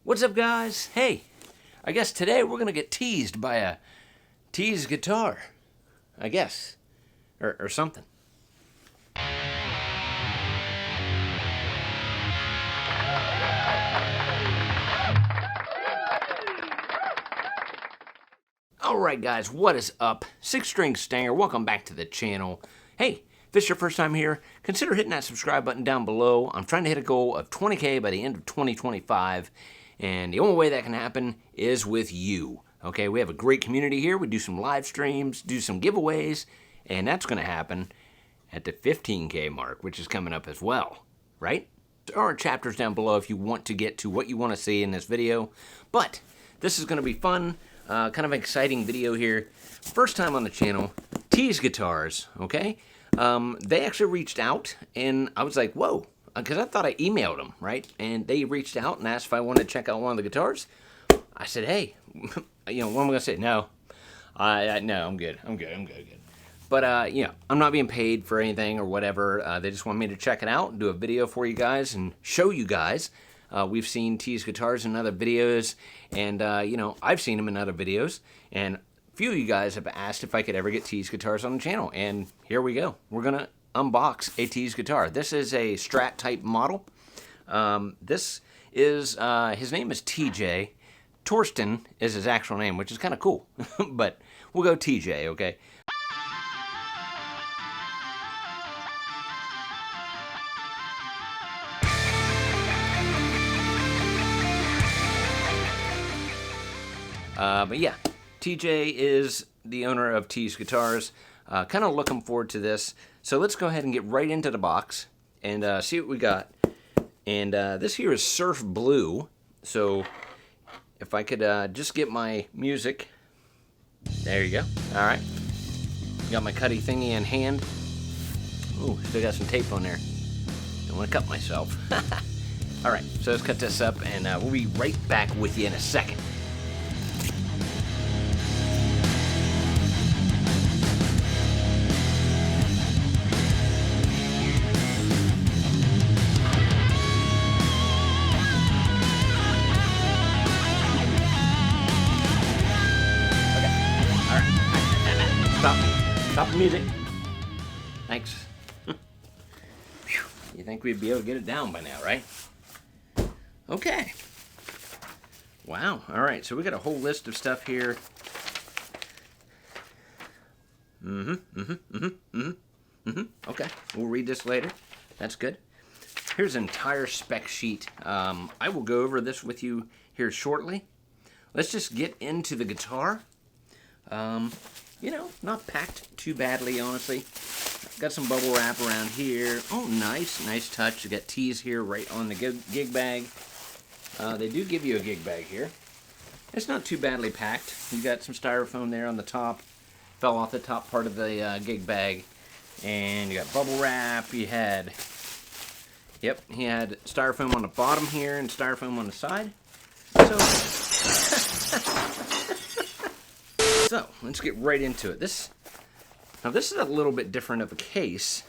What's up, guys? Hey, I guess today we're gonna get teased by a Tease guitar, I guess, or something. Alright guys, what is up? Six String Stanger, welcome back to the channel. Hey, if this is your first time here, consider hitting that subscribe button down below. I'm trying to hit a goal of 20K by the end of 2025, and the only way that can happen is with you. Okay, we have a great community here. We do some live streams, do some giveaways, and that's going to happen at the 15K mark, which is coming up as well, right? There are chapters down below if you want to get to what you want to see in this video, but this is going to be fun. Kind of an exciting video here. First time on the channel, Tease Guitars, okay? They actually reached out, and I was like, whoa, because I thought I emailed them, right? And they reached out and asked if I wanted to check out one of the guitars. I said, hey, you know, what am I going to say? No. No, I'm good. I'm good. But, you know, I'm not being paid for anything or whatever. They just want me to check it out, do a video for you guys, and show you guys. We've seen Tease Guitars in other videos, and, you know, I've seen them in other videos, and a few of you guys have asked if I could ever get Tease Guitars on the channel, and here we go. We're going to unbox a Tease guitar. This is a Strat type model. This is, his name is TJ. Torsten is his actual name, which is kind of cool, but we'll go TJ, okay? But yeah, TJ is the owner of Tease Guitars. Kind of looking forward to this. So let's go ahead and get right into the box and see what we got. And this here is Surf Blue. So if I could just get my music. There you go. All right. Got my cutty thingy in hand. Ooh, still got some tape on there. Don't want to cut myself. All right, so let's cut this up, and we'll be right back with you in a second. Stop the music. Thanks. You think we'd be able to get it down by now, right? Okay. Wow. All right. So we got a whole list of stuff here. Okay. We'll read this later. That's good. Here's an entire spec sheet. I will go over this with you here shortly. Let's just get into the guitar. You know, not packed too badly, honestly. Got some bubble wrap around here. Oh, nice. Nice touch. You got Tease here right on the gig bag. They do give you a gig bag here. It's not too badly packed. You got some styrofoam there on the top. Fell off the top part of the gig bag. And you got bubble wrap. You had, yep, he had styrofoam on the bottom here and styrofoam on the side. So, let's get right into it. Now this is a little bit different of a case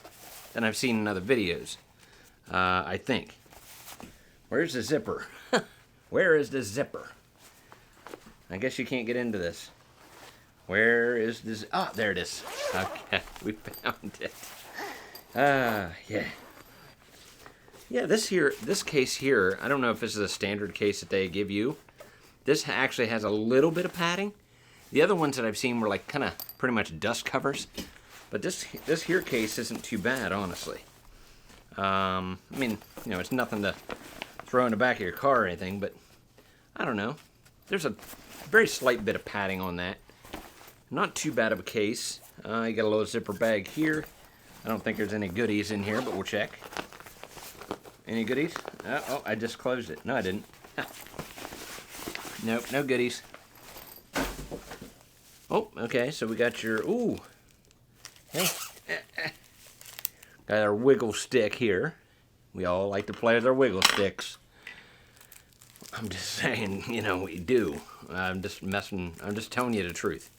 than I've seen in other videos, I think. Where's the zipper? Where is the zipper? I guess you can't get into this. Where is the ah, there it is. Okay, we found it. Yeah. Yeah, this case here, I don't know if this is a standard case that they give you. This actually has a little bit of padding. The other ones that I've seen were like kind of pretty much dust covers, but this here case isn't too bad, honestly. I mean, you know, it's nothing to throw in the back of your car or anything, but I don't know. There's a very slight bit of padding on that. Not too bad of a case. You got a little zipper bag here. I don't think there's any goodies in here, but we'll check. Any goodies? Oh, I just closed it. No, I didn't. Nope, no goodies. Oh, okay, so we got your, ooh, hey, got our wiggle stick here. We all like to play with our wiggle sticks. I'm just saying, you know, we do. I'm just telling you the truth.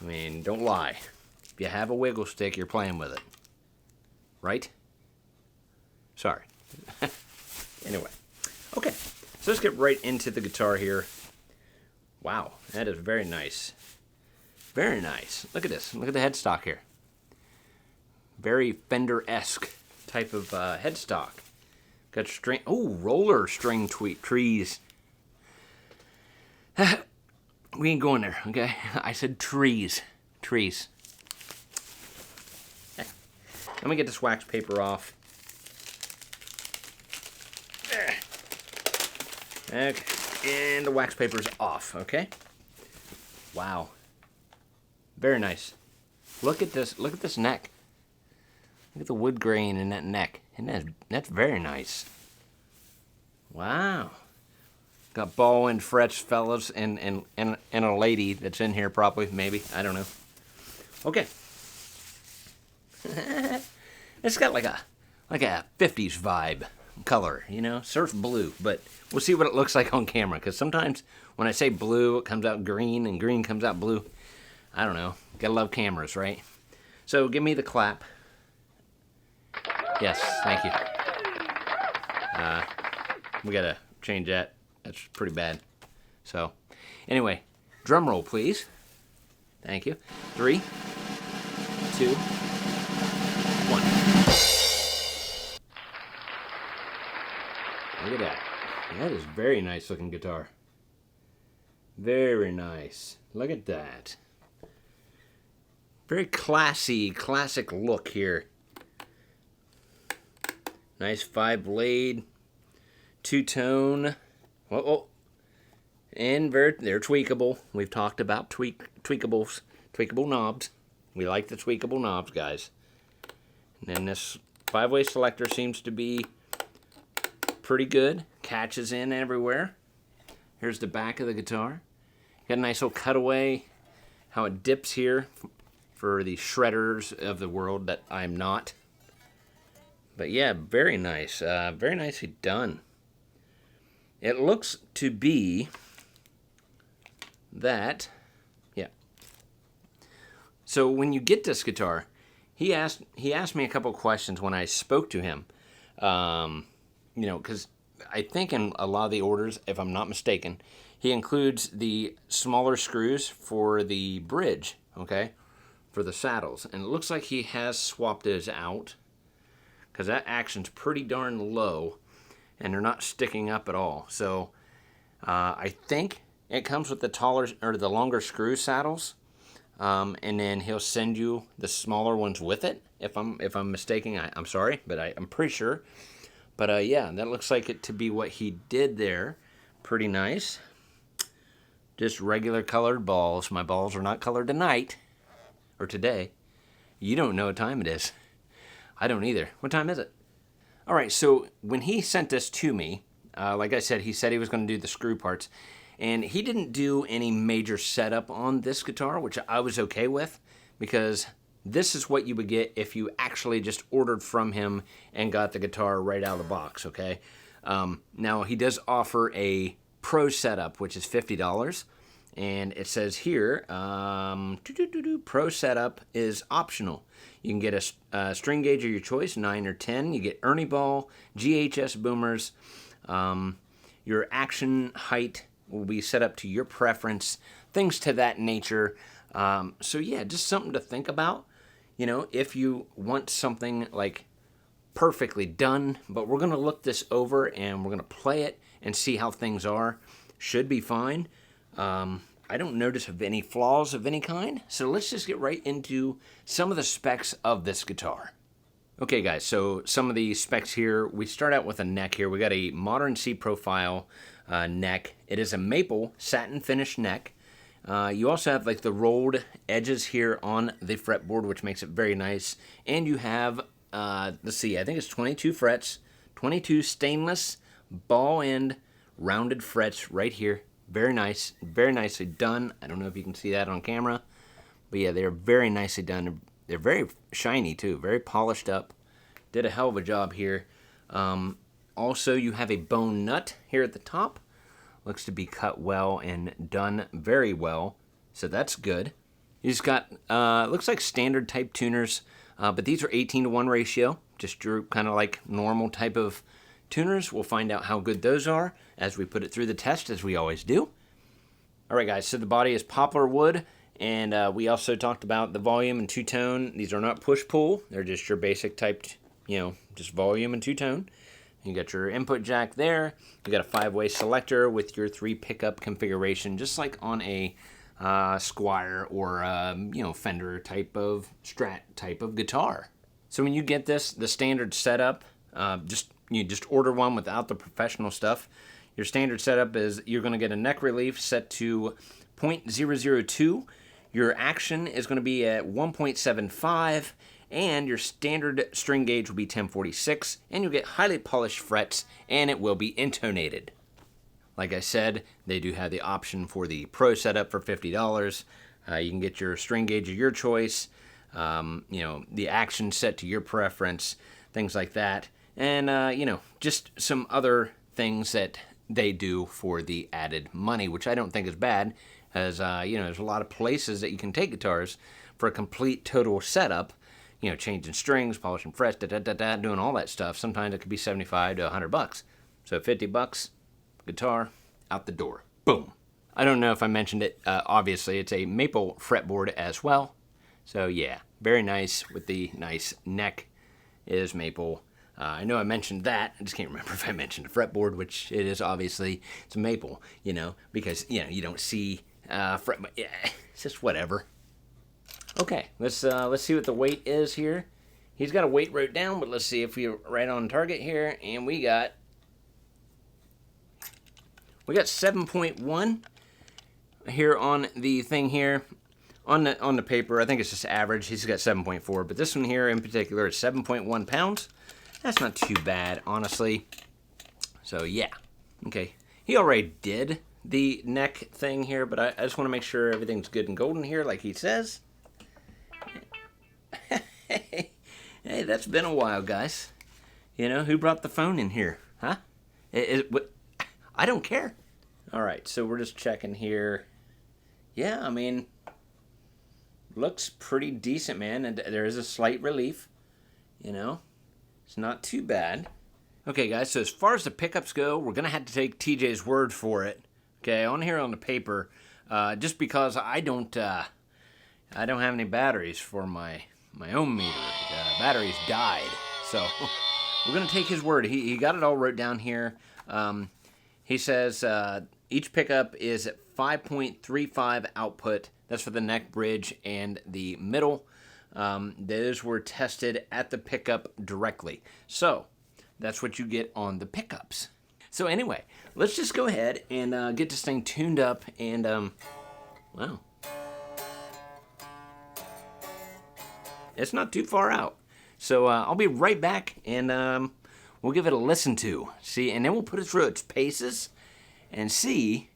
I mean, don't lie. If you have a wiggle stick, you're playing with it. Right? Sorry. Anyway. Okay. So let's get right into the guitar here. Wow, that is very nice. Very nice. Look at this. Look at the headstock here. Very Fender-esque type of headstock. Got string. Oh, roller string trees. We ain't going there, okay? I said trees. Trees. Let me get this wax paper off. Okay, and the wax paper's off, okay? Wow. Very nice. Look at this neck. Look at the wood grain in that neck. And that's very nice. Wow. Got ball and frets, fellas, and a lady that's in here probably, maybe. I don't know. Okay. It's got like a 50s vibe color, you know, surf blue, but we'll see what it looks like on camera, because sometimes when I say blue, it comes out green, and green comes out blue. I don't know. Gotta love cameras, right? So give me the clap. Yes, thank you. We gotta change that. That's pretty bad. So, anyway, drum roll, please. Thank you. 3, 2, 1. Look at that. That is very nice looking guitar. Very nice. Look at that. Very classy, classic look here. Nice 5-blade, 2-tone. Oh, and they're tweakable. We've talked about tweakable knobs. We like the tweakable knobs, guys. And then this 5-way selector seems to be pretty good. Catches in everywhere. Here's the back of the guitar. Got a nice little cutaway. How it dips here for the shredders of the world that I'm not. But yeah, very nice. Very nicely done. It looks to be that, yeah. So when you get this guitar, he asked me a couple questions when I spoke to him. You know, because I think in a lot of the orders, if I'm not mistaken, he includes the smaller screws for the bridge, okay, for the saddles. And it looks like he has swapped those out, because that action's pretty darn low, and they're not sticking up at all. So I think it comes with the taller or the longer screw saddles, and then he'll send you the smaller ones with it. If I'm mistaken, I'm sorry, but I'm pretty sure. But yeah, that looks like it to be what he did there. Pretty nice. Just regular colored balls. My balls are not colored tonight or today. You don't know what time it is. I don't either. What time is it? All right, so when he sent this to me, like I said, he said he was going to do the screw parts, and he didn't do any major setup on this guitar, which I was okay with, because this is what you would get if you actually just ordered from him and got the guitar right out of the box, okay? Now, he does offer a pro setup, which is $50, and it says here, pro setup is optional. You can get a string gauge of your choice, 9 or 10. You get Ernie ball, GHS boomers. Your action height will be set up to your preference, things to that nature. So yeah, just something to think about. You know, if you want something like perfectly done, but we're going to look this over and we're going to play it and see how things are. Should be fine. I don't notice of any flaws of any kind, so let's just get right into some of the specs of this guitar. Okay guys, so some of the specs here, we start out with a neck here. We got a modern C profile neck. It is a maple satin finish neck. You also have like the rolled edges here on the fretboard, which makes it very nice. And you have, let's see, I think it's 22 frets, 22 stainless ball end rounded frets right here. Very nice, very nicely done. I don't know if you can see that on camera, but yeah, they're very nicely done. They're very shiny too, very polished up. Did a hell of a job here. Also, you have a bone nut here at the top. Looks to be cut well and done very well, so that's good. You just got, looks like standard type tuners, but these are 18:1 ratio, just drew kind of like normal type of tuners. We'll find out how good those are as we put it through the test, as we always do. All right, guys, so the body is poplar wood, and we also talked about the volume and two-tone. These are not push-pull. They're just your basic type, just volume and two-tone. You got your input jack there. You got a 5-way selector with your 3 pickup configuration, just like on a Squire or Fender type of Strat type of guitar. So when you get this, the standard setup, you just order one without the professional stuff. Your standard setup is you're going to get a neck relief set to 0.002. Your action is going to be at 1.75, and your standard string gauge will be 1046, and you'll get highly polished frets, and it will be intonated. Like I said, they do have the option for the Pro setup for $50. You can get your string gauge of your choice, the action set to your preference, things like that, and just some other things that they do for the added money, which I don't think is bad, as there's a lot of places that you can take guitars for a complete total setup, changing strings, polishing frets, doing all that stuff. Sometimes it could be $75 to $100. So $50, guitar, out the door. Boom. I don't know if I mentioned it. Obviously, it's a maple fretboard as well. So yeah, very nice with the nice neck is maple. I know I mentioned that. I just can't remember if I mentioned a fretboard, which it is obviously. It's a maple, because, you don't see fret. Yeah, it's just whatever. Okay, let's see what the weight is here. He's got a weight wrote down, but let's see if we're right on target here. And we got 7.1 here on the thing here. On the paper, I think it's just average. He's got 7.4, but this one here in particular is 7.1 pounds. That's not too bad, honestly. So, yeah. Okay. He already did the neck thing here, but I just want to make sure everything's good and golden here, like he says. Hey, that's been a while, guys. Who brought the phone in here? Huh? I don't care. All right, so we're just checking here. Yeah, I mean, looks pretty decent, man. And there is a slight relief, It's not too bad. Okay, guys, so as far as the pickups go, we're going to have to take TJ's word for it. Okay, on here on the paper, just because I don't have any batteries for my own meter. Batteries died, so we're going to take his word. He got it all wrote down here. He says each pickup is at 5.35 output. That's for the neck, bridge, and the middle. Those were tested at the pickup directly. So that's what you get on the pickups. So anyway, let's just go ahead and get this thing tuned up. And, wow. It's not too far out. So I'll be right back, and we'll give it a listen to. See, and then we'll put it through its paces and see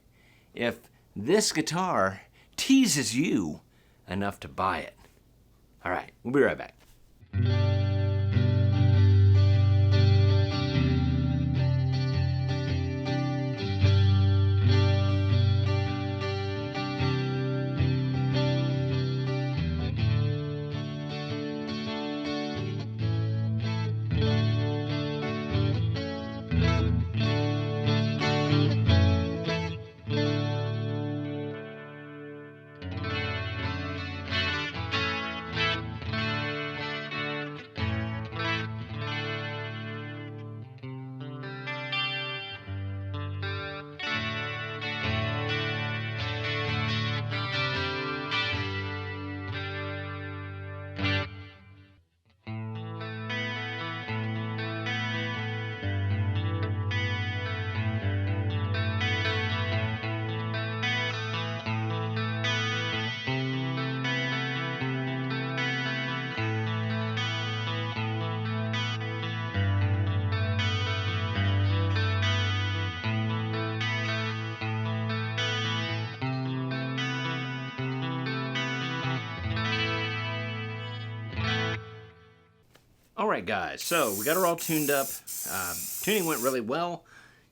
if this guitar teases you enough to buy it. All right, we'll be right back. All right, guys, so we got her all tuned up. Tuning went really well.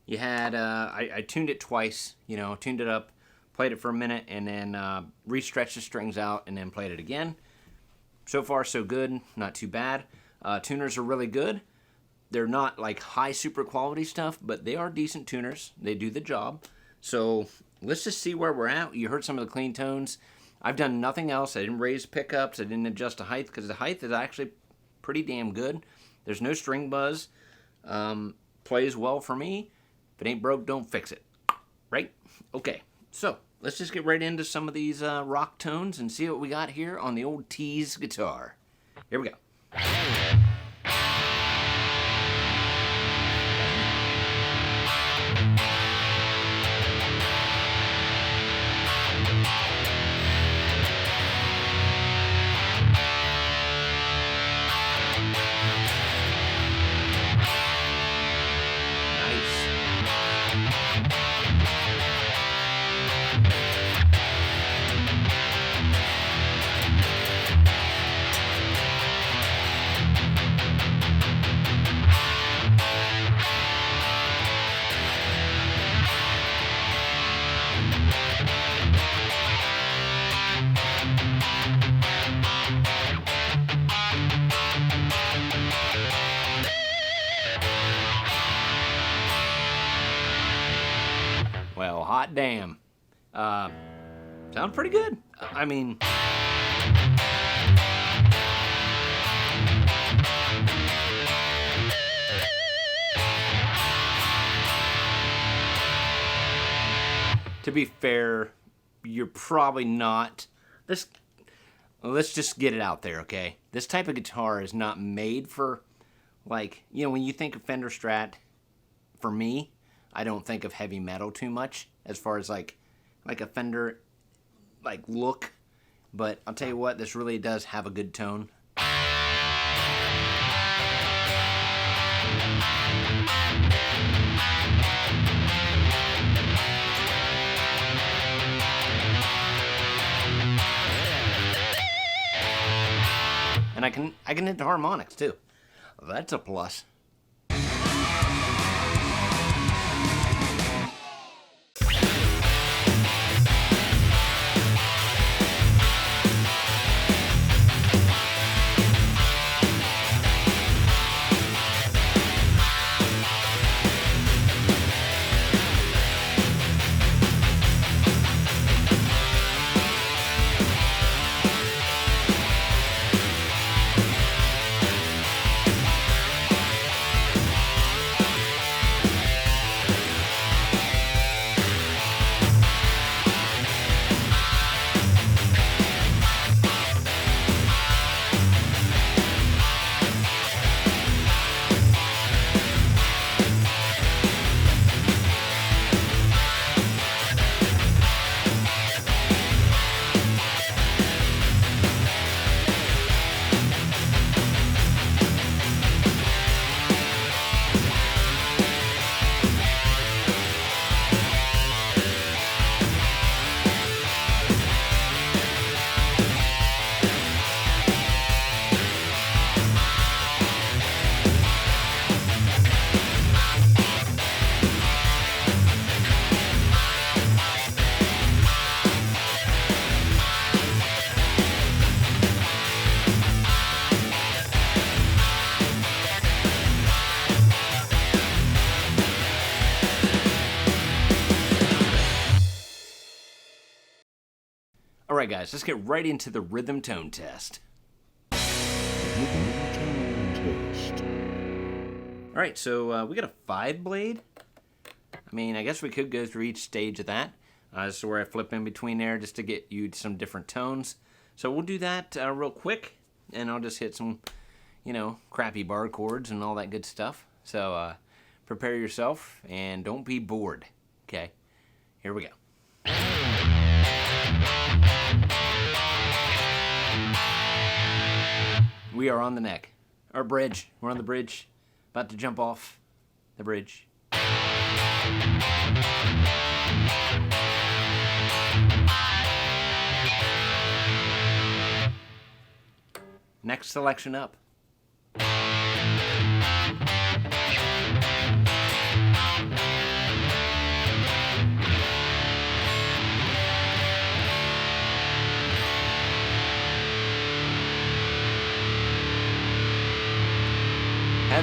You had, I tuned it twice, tuned it up, played it for a minute, and then re-stretched the strings out, and then played it again. So far, so good, not too bad. Tuners are really good. They're not like high super quality stuff, but they are decent tuners. They do the job. So let's just see where we're at. You heard some of the clean tones. I've done nothing else. I didn't raise pickups. I didn't adjust the height because the height is actually pretty damn good. There's no string buzz. Plays well for me. If it ain't broke, don't fix it. Right? Okay. So let's just get right into some of these rock tones and see what we got here on the old Tease guitar. Here we go. Well, hot damn. Sounds pretty good. I mean, to be fair, you're probably not. Let's just get it out there, okay? This type of guitar is not made for, like, you know, when you think of Fender Strat, for me, I don't think of heavy metal too much as far as like a Fender like look, but I'll tell you what, this really does have a good tone. And I can hit the harmonics too. That's a plus. Alright guys, let's get right into the rhythm tone test. Alright, so we got a 5 blade. I mean, I guess we could go through each stage of that. This is where I flip in between there just to get you some different tones. So we'll do that real quick, and I'll just hit some, you know, crappy bar chords and all that good stuff. So prepare yourself and don't be bored. Okay, here we go. We are on the neck. Our bridge. We're on the bridge. About to jump off the bridge. Next selection up.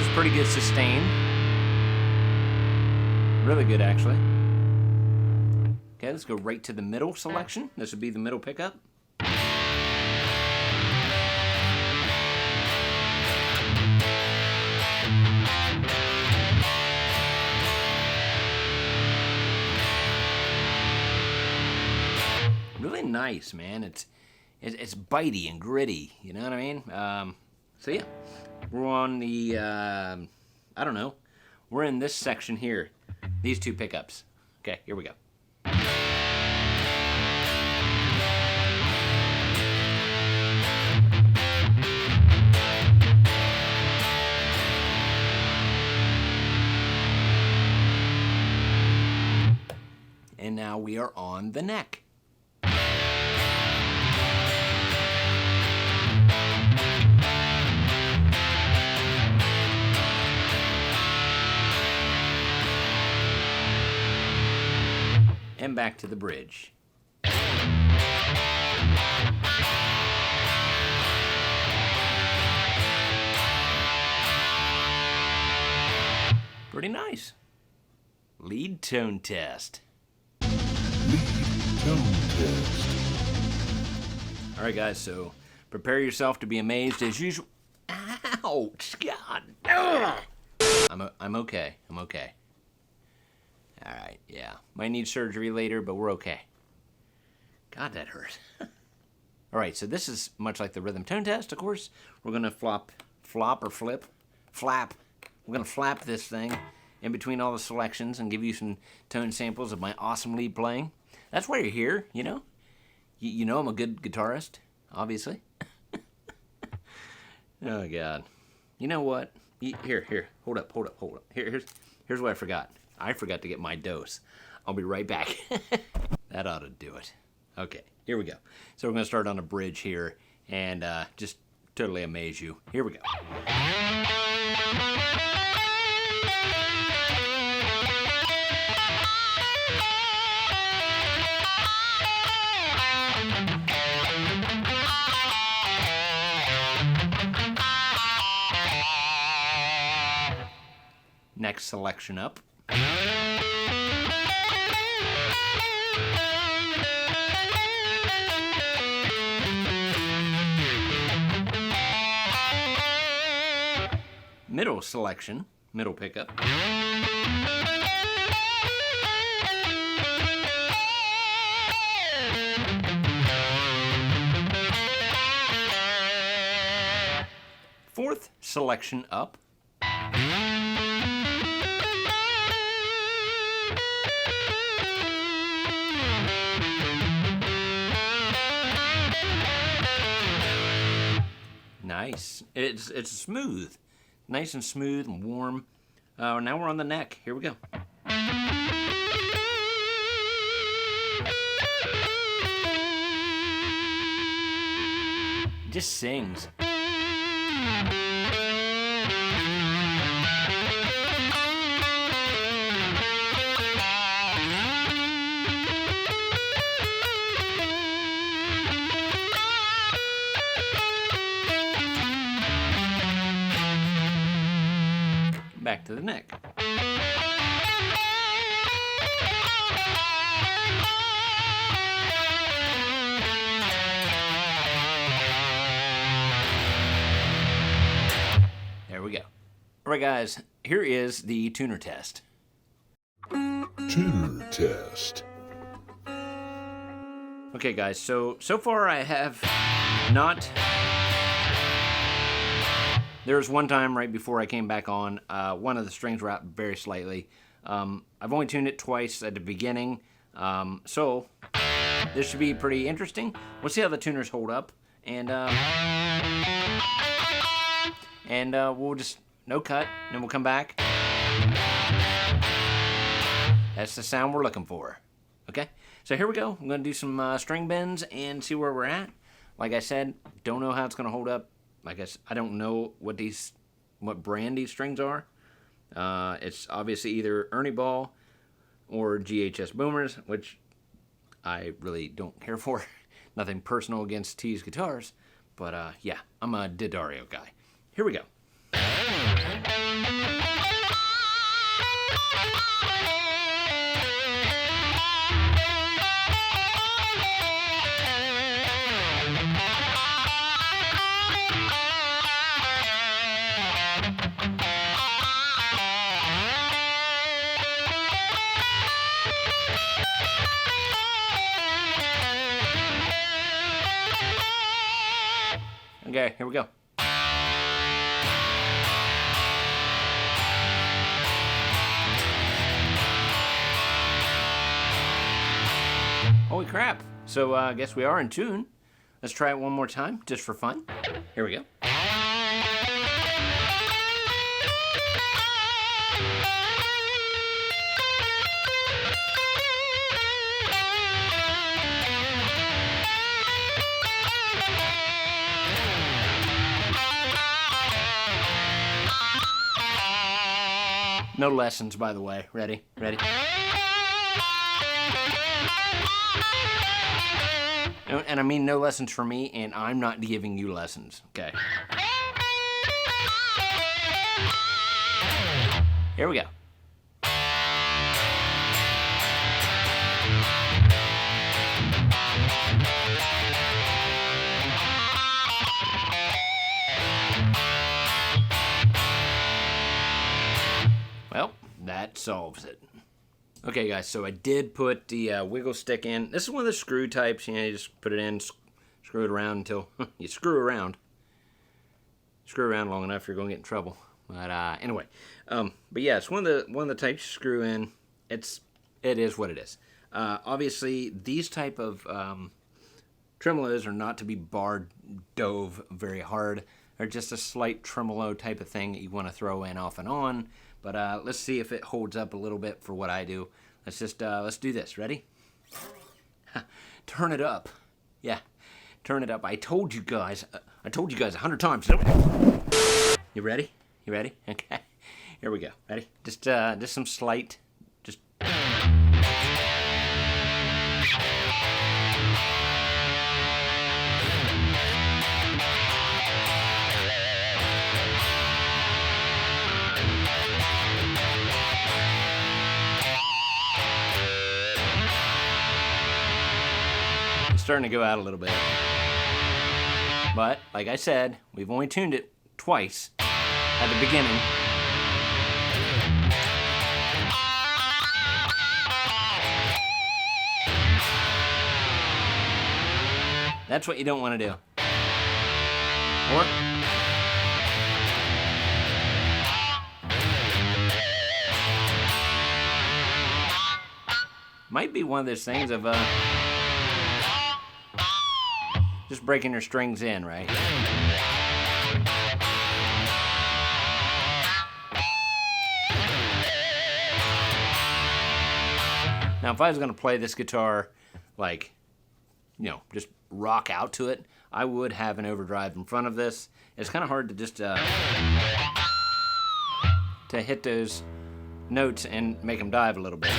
Has pretty good sustain. Really good, actually. Okay, let's go right to the middle selection. This would be the middle pickup. Really nice, man. It's bitey and gritty. You know what I mean? So yeah, we're on the I don't know. We're in this section here. These two pickups. Okay, here we go. And now we are on the neck. And back to the bridge. Pretty nice. Lead tone test. All right, guys, so prepare yourself to be amazed as usual. Ouch, God. I'm okay. I'm okay. All right, yeah. Might need surgery later, but we're okay. God, that hurt. All right, so this is much like the rhythm tone test, of course. We're going to flap. We're going to flap this thing in between all the selections and give you some tone samples of my awesome lead playing. That's why you're here, you know? You know I'm a good guitarist, obviously. Oh, God. You know what? Here. Hold up. Here's what I forgot. I forgot to get my dose. I'll be right back. That ought to do it. Okay, here we go. So we're going to start on a bridge here and just totally amaze you. Here we go. Next selection up. Middle selection, middle pickup. Fourth selection up. Nice. It's smooth. Nice and smooth and warm. Now we're on the neck. Here we go. Just sings. Back to the neck. There we go. All right, guys, here is the tuner test. Tuner test. Okay, guys, so far I have not... There was one time right before I came back on, one of the strings were out very slightly. I've only tuned it twice at the beginning, so this should be pretty interesting. We'll see how the tuners hold up, and we'll just no cut, and then we'll come back. That's the sound we're looking for. Okay, so here we go. I'm gonna do some string bends and see where we're at. Like I said, don't know how it's gonna hold up. I guess I don't know what brand these strings are. It's obviously either Ernie Ball or GHS Boomers, which I really don't care for. Nothing personal against Tease Guitars, but yeah, I'm a D'Addario guy. Here we go. Okay, here we go. Holy crap. So I guess we are in tune. Let's try it one more time, just for fun. Here we go. No lessons, by the way. Ready? Ready? And I mean no lessons for me, and I'm not giving you lessons. Okay. Here we go. Well, that solves it. Okay, guys, so I did put the wiggle stick in. This is one of the screw types. You know, you just put it in, screw it around until you screw around. Screw around long enough, you're going to get in trouble. But anyway, but yeah, it's one of the types you screw in. It is what it is. Obviously, these type of tremolos are not to be bar dove very hard. They're just a slight tremolo type of thing that you want to throw in off and on. But let's see if it holds up a little bit for what I do. Let's do this. Ready? Turn it up. Yeah, turn it up. I told you guys 100 times. You ready? You ready? Okay. Here we go. Ready? Just some slight. Just. Starting to go out a little bit, but like I said, we've only tuned it twice at the beginning. That's what you don't want to do. Or might be one of those things of just breaking your strings in, right? Now, if I was going to play this guitar, like, you know, just rock out to it, I would have an overdrive in front of this. It's kind of hard to just to hit those notes and make them dive a little bit.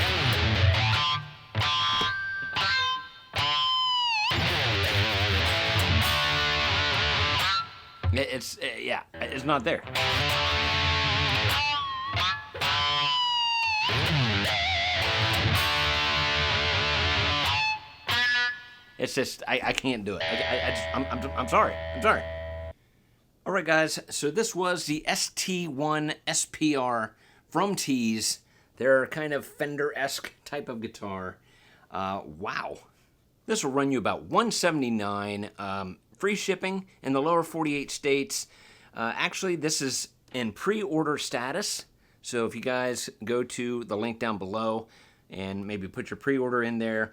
Yeah, it's not there. It's just, I can't do it. I'm sorry. I'm sorry. All right, guys. So this was the ST1 SPR from Tease. They're kind of Fender-esque type of guitar. Wow. This will run you about $179. Free shipping in the lower 48 states. Actually, this is in pre-order status. So if you guys go to the link down below and maybe put your pre-order in there,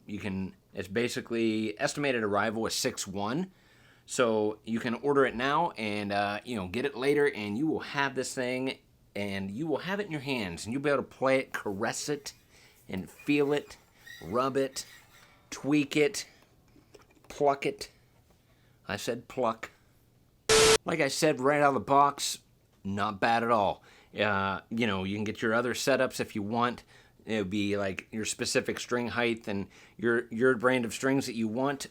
you can. It's basically estimated arrival is 6/1. So you can order it now and get it later, and you will have this thing, and you will have it in your hands, and you'll be able to play it, caress it, and feel it, rub it, tweak it, pluck it. I said pluck. Like I said, right out of the box, not bad at all. You can get your other setups if you want. It would be like your specific string height and your brand of strings that you want.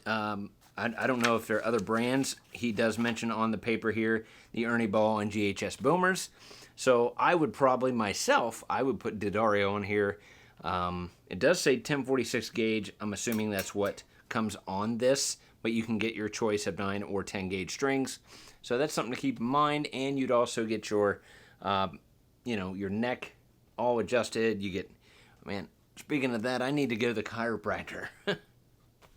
I don't know if there are other brands. He does mention on the paper here the Ernie Ball and GHS Boomers. So I would probably myself, I would put D'Addario on here. It does say 1046 gauge. I'm assuming that's what comes on this, but you can get your choice of 9 or 10 gauge strings. So that's something to keep in mind. And you'd also get your, your neck all adjusted. You get, man, speaking of that, I need to go to the chiropractor.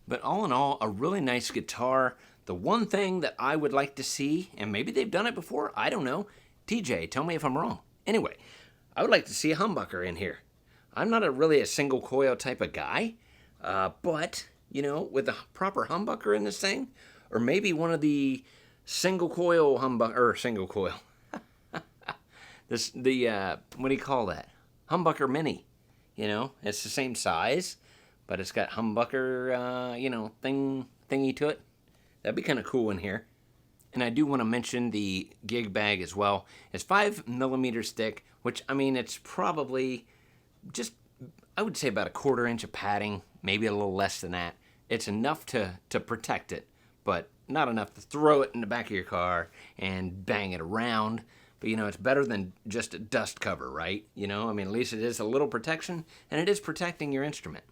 But all in all, a really nice guitar. The one thing that I would like to see, and maybe they've done it before, I don't know. TJ, tell me if I'm wrong. Anyway, I would like to see a humbucker in here. I'm not really a single coil type of guy, but, with a proper humbucker in this thing, or maybe one of the single coil single coil. What do you call that? Humbucker mini. It's the same size, but it's got humbucker, thingy to it. That'd be kind of cool in here. And I do want to mention the gig bag as well. It's 5 millimeters thick, which, it's probably just, I would say about a 1/4 inch of padding, maybe a little less than that. It's enough to protect it, but not enough to throw it in the back of your car and bang it around. But, it's better than just a dust cover, right? At least it is a little protection, and it is protecting your instrument.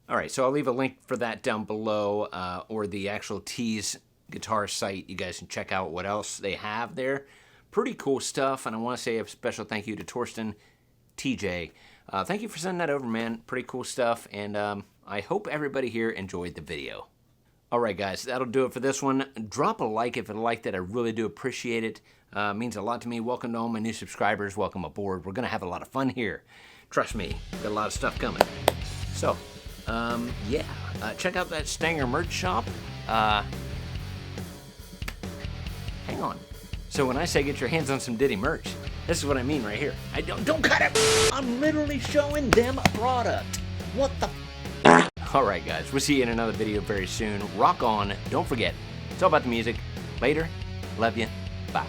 All right, so I'll leave a link for that down below, or the actual Tease Guitar site. You guys can check out what else they have there. Pretty cool stuff, and I want to say a special thank you to Torsten, TJ. Thank you for sending that over, man. Pretty cool stuff, and I hope everybody here enjoyed the video. All right, guys, that'll do it for this one. Drop a like if you liked it. I really do appreciate it. It means a lot to me. Welcome to all my new subscribers. Welcome aboard. We're going to have a lot of fun here. Trust me, got a lot of stuff coming. So, check out that Stanger merch shop. Hang on. So when I say get your hands on some Ditty merch, this is what I mean right here. I don't cut it. I'm literally showing them a product. What the? All right, guys. We'll see you in another video very soon. Rock on. Don't forget, it's all about the music. Later. Love you. Bye.